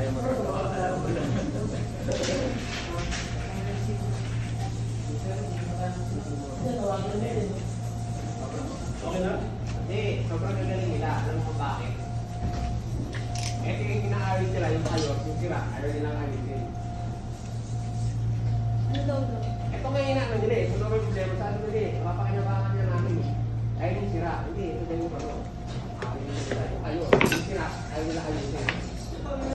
Ayaw mo rin. Okay na? Hindi, sobrang gagaling nila. Alam mo bakit? Ito yung kinaayos nila, yung ayos, yung sira. Ayaw nilang ayusin. Ano daw daw? Ito nga yung inaano nila eh. Kung may problema sa ano nila eh. Mapapakinabangan niya namin eh. Ayaw yung sira. Hindi, ito din yung ano. Ayaw yung sira. Yung ayos, yung sira. Ayaw nila ayusin.